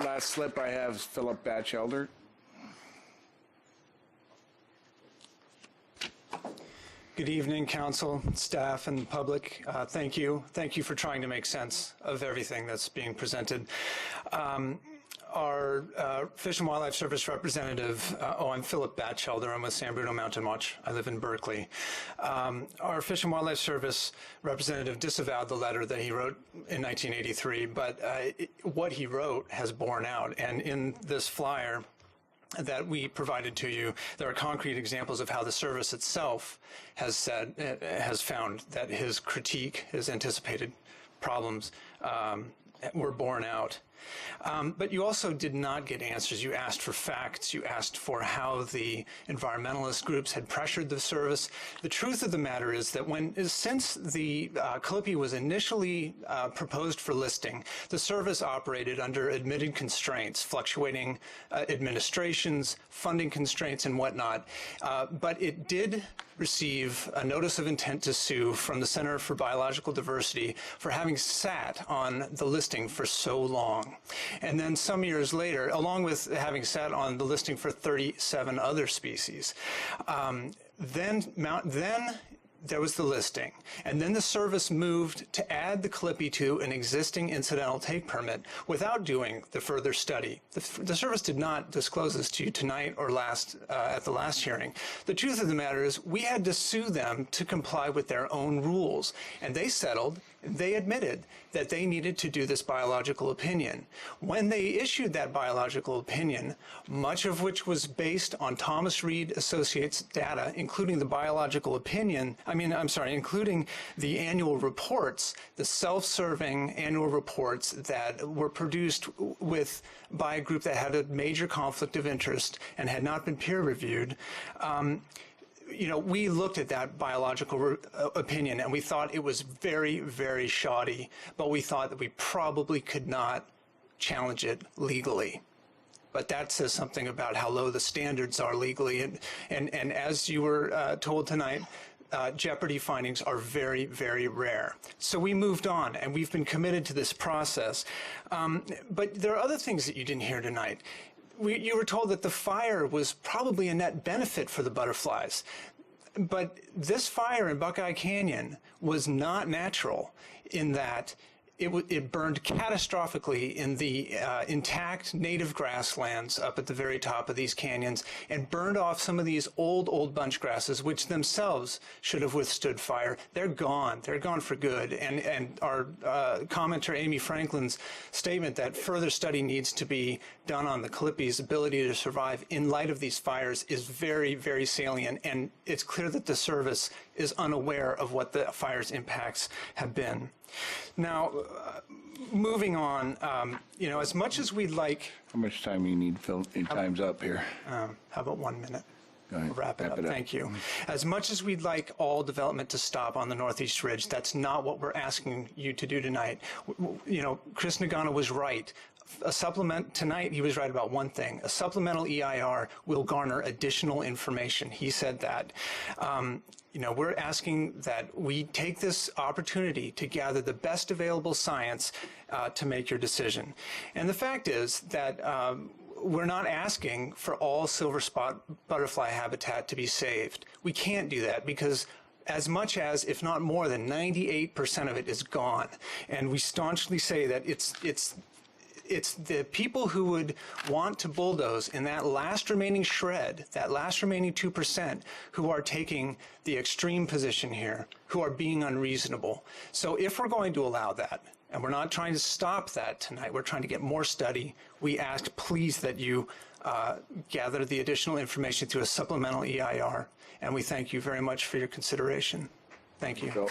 Last slip I have is Philip Batchelder. Good evening, council, staff, and public. Thank you. Thank you for trying to make sense of everything that's being presented. Our Fish and Wildlife Service representative, I'm Philip Batchelder. I'm with San Bruno Mountain Watch. I live in Berkeley. Our Fish and Wildlife Service representative disavowed the letter that he wrote in 1983, but what he wrote has borne out. And in this flyer that we provided to you, there are concrete examples of how the service itself has found that his critique, his anticipated problems were borne out. But you also did not get answers. You asked for facts. You asked for how the environmentalist groups had pressured the service. The truth of the matter is that since the Calliope was initially proposed for listing, the service operated under admitted constraints, fluctuating administrations, funding constraints, and whatnot. But it did receive a notice of intent to sue from the Center for Biological Diversity for having sat on the listing for so long. And then some years later, along with having sat on the listing for 37 other species, then there was the listing. And then the service moved to add the Calliope to an existing incidental take permit without doing the further study. The service did not disclose this to you tonight or at the last hearing. The truth of the matter is we had to sue them to comply with their own rules. And they settled. They admitted that they needed to do this biological opinion. When they issued that biological opinion, much of which was based on Thomas Reed Associates data, including the biological opinion, including the annual reports, the self-serving annual reports that were produced by a group that had a major conflict of interest and had not been peer-reviewed. We looked at that biological opinion and we thought it was very, very shoddy, but we thought that we probably could not challenge it legally. But that says something about how low the standards are legally. And as you were told tonight, jeopardy findings are very, very rare. So we moved on, and we've been committed to this process. But there are other things that you didn't hear tonight. You were told that the fire was probably a net benefit for the butterflies. But this fire in Buckeye Canyon was not natural in that it burned catastrophically in the intact native grasslands up at the very top of these canyons and burned off some of these old bunch grasses, which themselves should have withstood fire. They're gone. They're gone for good. And our commenter, Amy Franklin's statement that further study needs to be done on the Calliope's ability to survive in light of these fires is very, very salient. And it's clear that the service is unaware of what the fire's impacts have been. Now, moving on, as much as we'd like... How much time do you need, Phil? Your time's up here. How about 1 minute? Go ahead. We'll wrap it up. Thank you. As much as we'd like all development to stop on the Northeast Ridge, that's not what we're asking you to do tonight. Chris Nagano was right. Tonight he was right about one thing. A supplemental EIR will garner additional information. He said that. We're asking that we take this opportunity to gather the best available science to make your decision. And the fact is that we're not asking for all silver spot butterfly habitat to be saved. We can't do that because as much as, if not more than 98% of it is gone. And we staunchly say that it's the people who would want to bulldoze in that last remaining shred, that last remaining 2%, who are taking the extreme position here, who are being unreasonable. So if we're going to allow that, and we're not trying to stop that tonight, we're trying to get more study, we ask please that you gather the additional information through a supplemental EIR, and we thank you very much for your consideration. Thank you.